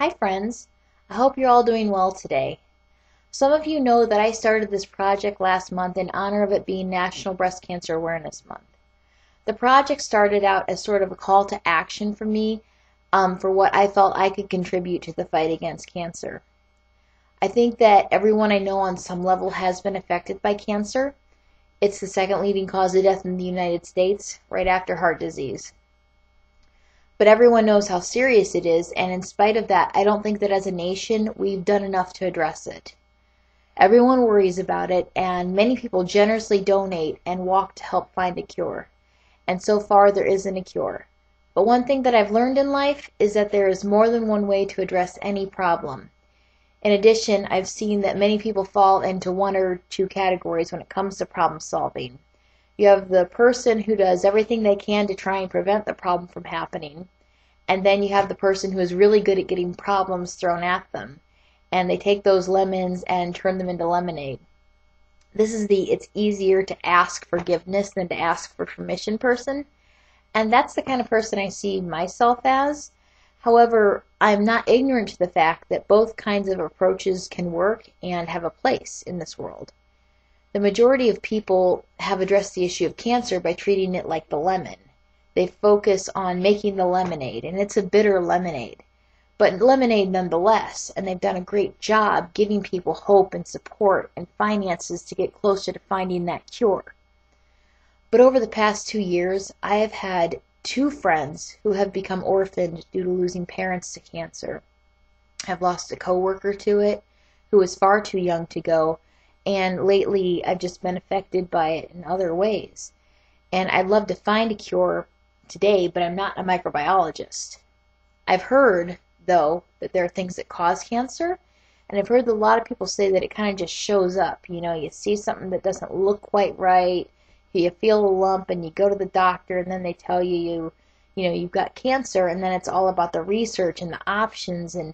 Hi friends, I hope you're all doing well today. Some of you know that I started this project last month in honor of it being National Breast Cancer Awareness Month. The project started out as sort of a call to action for me for what I felt I could contribute to the fight against cancer. I think that everyone I know on some level has been affected by cancer. It's the second leading cause of death in the United States, right after heart disease. But everyone knows how serious it is, and in spite of that, I don't think that as a nation we've done enough to address it. Everyone worries about it, and many people generously donate and walk to help find a cure. And so far there isn't a cure. But one thing that I've learned in life is that there is more than one way to address any problem. In addition, I've seen that many people fall into one or two categories when it comes to problem solving. You have the person who does everything they can to try and prevent the problem from happening. And then you have the person who is really good at getting problems thrown at them. And they take those lemons and turn them into lemonade. This is the it's easier to ask forgiveness than to ask for permission person. And that's the kind of person I see myself as. However, I'm not ignorant to the fact that both kinds of approaches can work and have a place in this world. The majority of people have addressed the issue of cancer by treating it like the lemon. They focus on making the lemonade, and it's a bitter lemonade, but lemonade nonetheless, and they've done a great job giving people hope and support and finances to get closer to finding that cure. But over the past 2 years, I have had 2 friends who have become orphaned due to losing parents to cancer. I've lost a coworker to it who was far too young to go, and lately I've just been affected by it in other ways. And I'd love to find a cure today, but I'm not a microbiologist. I've heard, though, that there are things that cause cancer, and I've heard a lot of people say that it kind of just shows up. You know, you see something that doesn't look quite right, you feel a lump, and you go to the doctor, and then they tell you, you've got cancer, and then it's all about the research and the options, and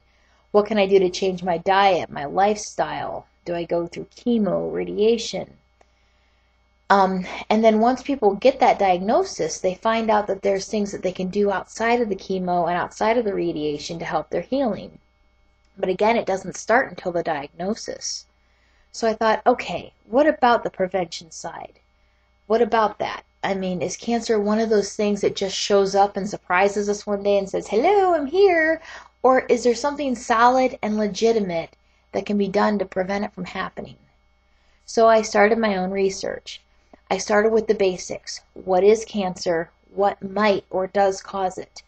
what can I do to change my diet, my lifestyle? Do I go through chemo, radiation? And then once people get that diagnosis, they find out that there's things that they can do outside of the chemo and outside of the radiation to help their healing. But again, it doesn't start until the diagnosis. So I thought, okay, what about the prevention side? What about that? I mean, is cancer one of those things that just shows up and surprises us one day and says, hello, I'm here? Or is there something solid and legitimate that can be done to prevent it from happening? So I started my own research. I started with the basics. What is cancer? What might or does cause it?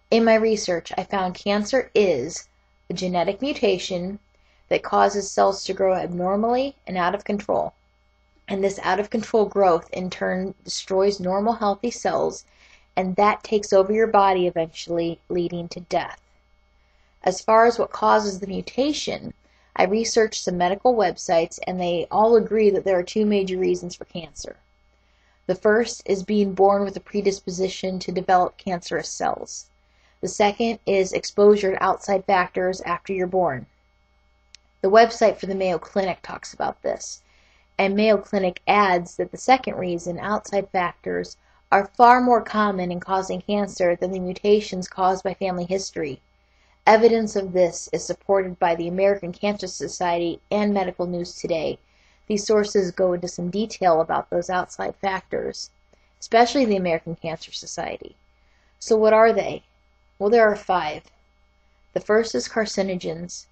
In my research, I found cancer is a genetic mutation that causes cells to grow abnormally and out of control. And this out of control growth in turn destroys normal healthy cells, and that takes over your body eventually, leading to death. As far as what causes the mutation, I researched some medical websites, and they all agree that there are 2 major reasons for cancer. The first is being born with a predisposition to develop cancerous cells. The second is exposure to outside factors after you're born. The website for the Mayo Clinic talks about this, and Mayo Clinic adds that the second reason, outside factors, are far more common in causing cancer than the mutations caused by family history. Evidence of this is supported by the American Cancer Society and Medical News Today. These sources go into some detail about those outside factors, especially the American Cancer Society. So what are they? Well, there are 5. The first is carcinogens.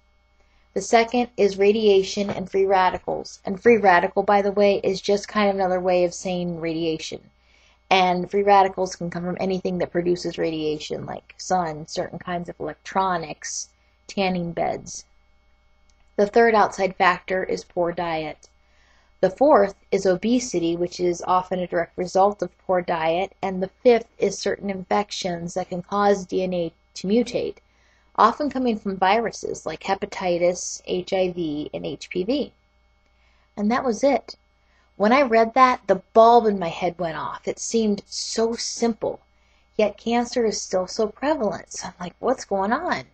The second is radiation and free radicals. And free radical, by the way, is just kind of another way of saying radiation. And free radicals can come from anything that produces radiation, like sun, certain kinds of electronics, tanning beds. The third outside factor is poor diet. The fourth is obesity, which is often a direct result of poor diet. And the fifth is certain infections that can cause DNA to mutate, often coming from viruses like hepatitis, HIV, and HPV. And that was it. When I read that, the bulb in my head went off. It seemed so simple, yet cancer is still so prevalent. So I'm like, what's going on?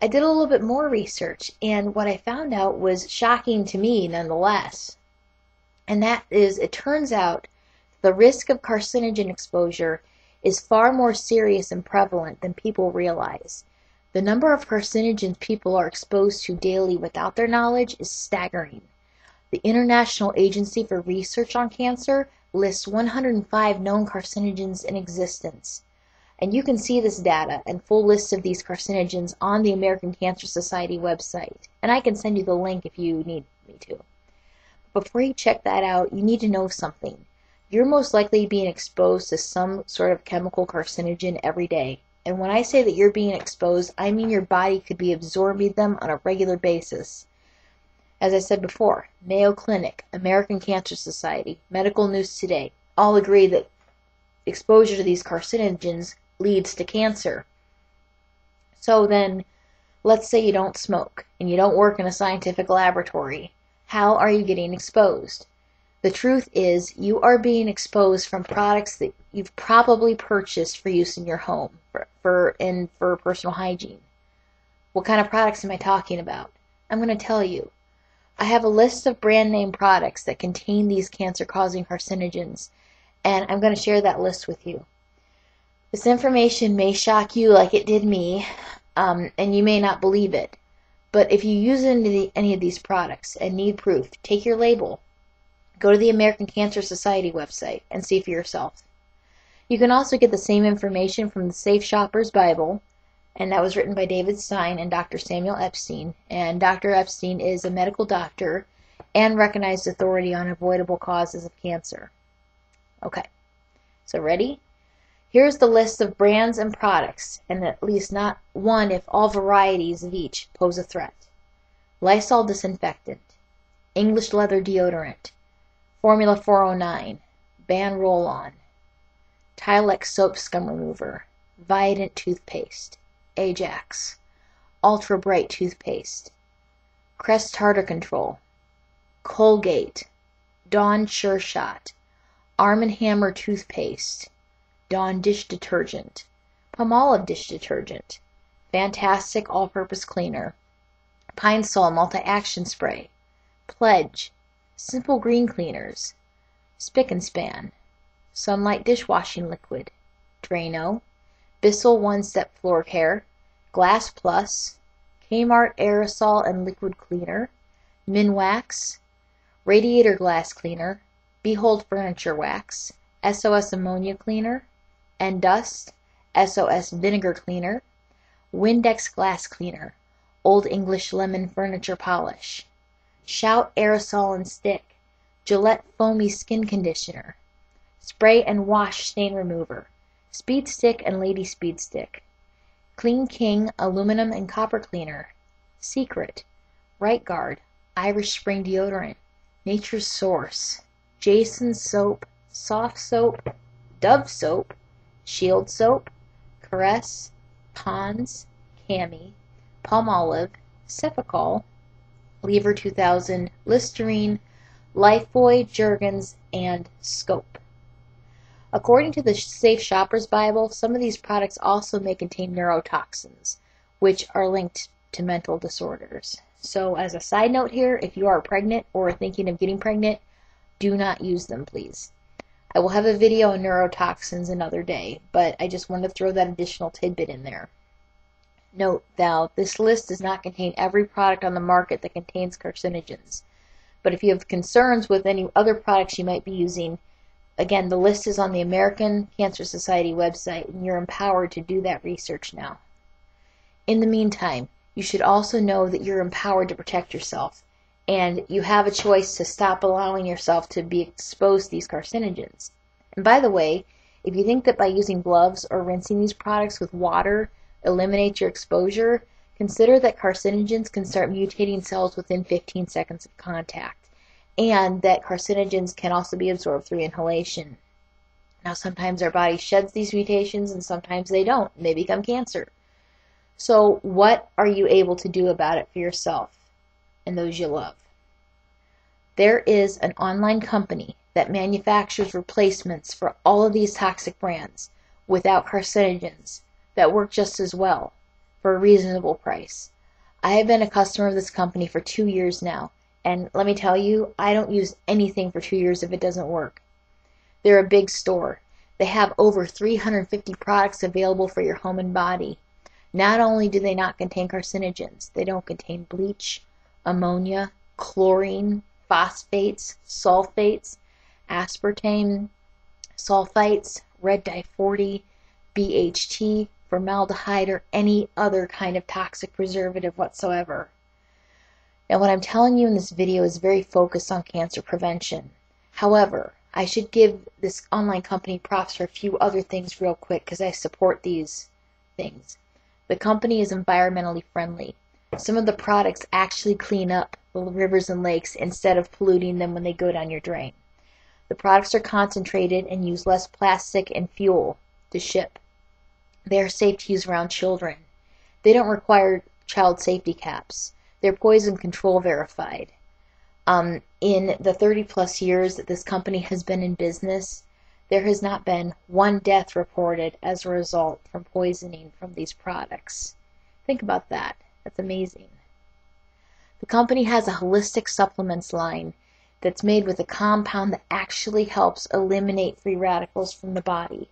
I did a little bit more research, and what I found out was shocking to me nonetheless. And that is, it turns out the risk of carcinogen exposure is far more serious and prevalent than people realize. The number of carcinogens people are exposed to daily without their knowledge is staggering. The International Agency for Research on Cancer lists 105 known carcinogens in existence. And you can see this data and full list of these carcinogens on the American Cancer Society website. And I can send you the link if you need me to. Before you check that out, you need to know something. You're most likely being exposed to some sort of chemical carcinogen every day. And when I say that you're being exposed, I mean your body could be absorbing them on a regular basis. As I said before, Mayo Clinic, American Cancer Society, Medical News Today all agree that exposure to these carcinogens leads to cancer. So then, let's say you don't smoke and you don't work in a scientific laboratory. How are you getting exposed? The truth is, you are being exposed from products that you've probably purchased for use in your home for personal hygiene. What kind of products am I talking about? I'm going to tell you. I have a list of brand name products that contain these cancer-causing carcinogens, and I'm going to share that list with you. This information may shock you like it did me, and you may not believe it. But if you use any of these products and need proof, take your label. Go to the American Cancer Society website and see for yourself. You can also get the same information from the Safe Shopper's Bible, and that was written by David Stein and Dr. Samuel Epstein. And Dr. Epstein is a medical doctor and recognized authority on avoidable causes of cancer. Okay, so ready? Here's the list of brands and products, and at least not one if all varieties of each pose a threat. Lysol disinfectant, English leather deodorant, Formula 409, Ban Roll-On, Tilex soap scum remover, Vidant toothpaste, Ajax, Ultra Bright toothpaste, Crest tartar control, Colgate, Dawn Sure Shot, Arm & Hammer toothpaste, Dawn dish detergent, Palmolive dish detergent, Fantastic all-purpose cleaner, Pine Sol multi-action spray, Pledge, Simple green cleaners, Spick and Span, Sunlight dishwashing liquid, Drano, Bissell one-step floor care, Glass Plus, Kmart aerosol and liquid cleaner, Minwax, Radiator glass cleaner, Behold furniture wax, SOS ammonia cleaner, Endust, SOS vinegar cleaner, Windex glass cleaner, Old English lemon furniture polish, Shout aerosol and stick, Gillette foamy skin conditioner, Spray and wash stain remover, Speed stick and Lady Speed stick, Clean King aluminum and copper cleaner, Secret, Right Guard, Irish Spring deodorant, Nature's Source, Jason's soap, Soft soap, Dove soap, Shield soap, Caress, Pond's, Cami, Palmolive, Cepacol, Lever 2000, Listerine, Lifebuoy, Jergens, and Scope. According to the Safe Shopper's Bible, some of these products also may contain neurotoxins, which are linked to mental disorders. So as a side note here, if you are pregnant or thinking of getting pregnant, do not use them, please. I will have a video on neurotoxins another day, but I just wanted to throw that additional tidbit in there. Note, now, this list does not contain every product on the market that contains carcinogens. But if you have concerns with any other products you might be using, again, the list is on the American Cancer Society website, and you're empowered to do that research now. In the meantime, you should also know that you're empowered to protect yourself, and you have a choice to stop allowing yourself to be exposed to these carcinogens. And by the way, if you think that by using gloves or rinsing these products with water eliminates your exposure, consider that carcinogens can start mutating cells within 15 seconds of contact, and that carcinogens can also be absorbed through inhalation. Now, sometimes our body sheds these mutations and sometimes they don't, and they become cancer. So what are you able to do about it for yourself and those you love? There is an online company that manufactures replacements for all of these toxic brands without carcinogens that work just as well for a reasonable price. I have been a customer of this company for 2 years now, and let me tell you, I don't use anything for 2 years if it doesn't work. They're a big store. They have over 350 products available for your home and body. Not only do they not contain carcinogens, they don't contain bleach, ammonia, chlorine, phosphates, sulfates, aspartame, sulfites, red dye 40, BHT, formaldehyde, or any other kind of toxic preservative whatsoever. Now, what I'm telling you in this video is very focused on cancer prevention. However, I should give this online company props for a few other things real quick because I support these things. The company is environmentally friendly. Some of the products actually clean up the rivers and lakes instead of polluting them when they go down your drain. The products are concentrated and use less plastic and fuel to ship. They are safe to use around children. They don't require child safety caps. They're poison control verified. In the 30+ years that this company has been in business, there has not been one death reported as a result from poisoning from these products. Think about that. That's amazing. The company has a holistic supplements line that's made with a compound that actually helps eliminate free radicals from the body.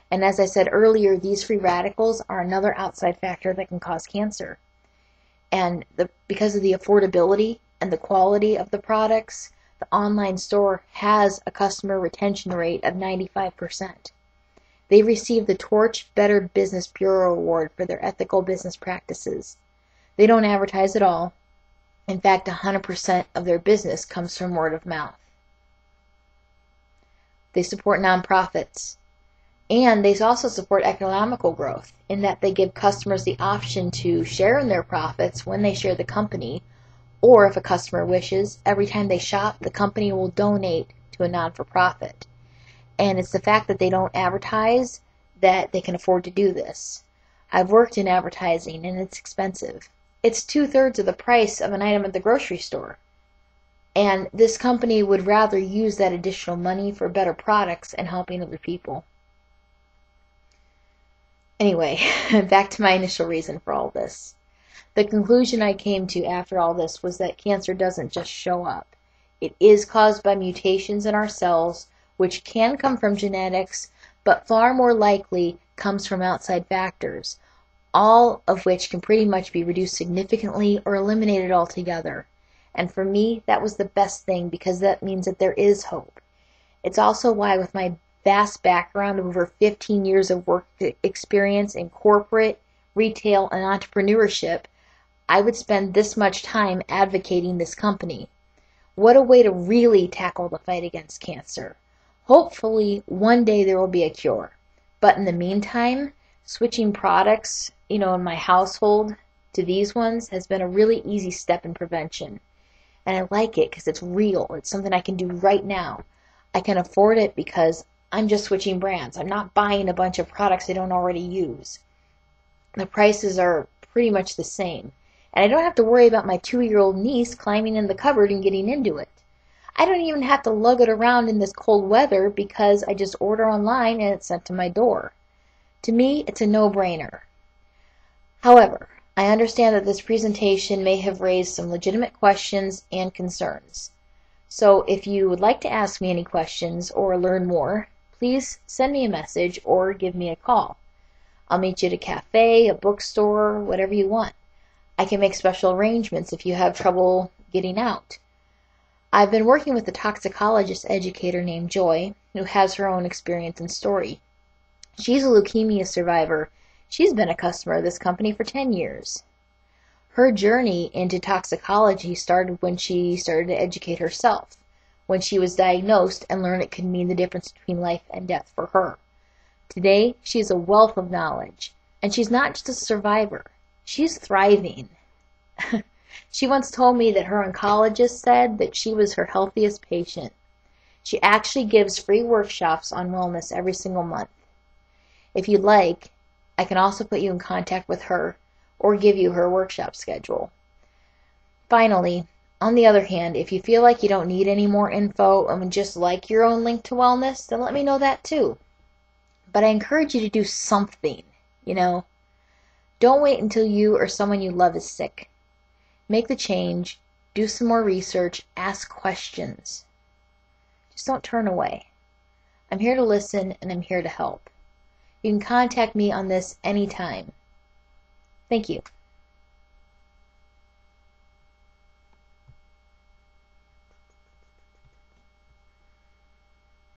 And as I said earlier, these free radicals are another outside factor that can cause cancer. And because of the affordability and the quality of the products, the online store has a customer retention rate of 95%. They received the Torch Better Business Bureau Award for their ethical business practices. They don't advertise at all. In fact, 100% of their business comes from word of mouth. They support nonprofits. And they also support economical growth in that they give customers the option to share in their profits when they share the company, or if a customer wishes, every time they shop, the company will donate to a non-for-profit. And it's the fact that they don't advertise that they can afford to do this. I've worked in advertising and it's expensive. It's 2/3 of the price of an item at the grocery store. And this company would rather use that additional money for better products and helping other people. Anyway, back to my initial reason for all this. The conclusion I came to after all this was that cancer doesn't just show up. It is caused by mutations in our cells, which can come from genetics, but far more likely comes from outside factors, all of which can pretty much be reduced significantly or eliminated altogether. And for me, that was the best thing because that means that there is hope. It's also why, with my vast background of over 15 years of work experience in corporate, retail, and entrepreneurship, I would spend this much time advocating this company. What a way to really tackle the fight against cancer. Hopefully, one day there will be a cure. But in the meantime, switching products, in my household to these ones has been a really easy step in prevention. And I like it because it's real. It's something I can do right now. I can afford it because I'm just switching brands. I'm not buying a bunch of products I don't already use. The prices are pretty much the same. And I don't have to worry about my 2-year-old niece climbing in the cupboard and getting into it. I don't even have to lug it around in this cold weather because I just order online and it's sent to my door. To me, it's a no-brainer. However, I understand that this presentation may have raised some legitimate questions and concerns. So if you would like to ask me any questions or learn more, please send me a message or give me a call. I'll meet you at a cafe, a bookstore, whatever you want. I can make special arrangements if you have trouble getting out. I've been working with a toxicologist educator named Joy, who has her own experience and story. She's a leukemia survivor. She's been a customer of this company for 10 years. Her journey into toxicology started when she started to educate herself, when she was diagnosed and learned it could mean the difference between life and death for her. Today, she's a wealth of knowledge, and she's not just a survivor. She's thriving. She once told me that her oncologist said that she was her healthiest patient. She actually gives free workshops on wellness every single month. If you'd like, I can also put you in contact with her or give you her workshop schedule. Finally, on the other hand, if you feel like you don't need any more info and would just like your own link to wellness, then let me know that too. But I encourage you to do something, Don't wait until you or someone you love is sick. Make the change, do some more research, ask questions. Just don't turn away. I'm here to listen and I'm here to help. You can contact me on this anytime. Thank you.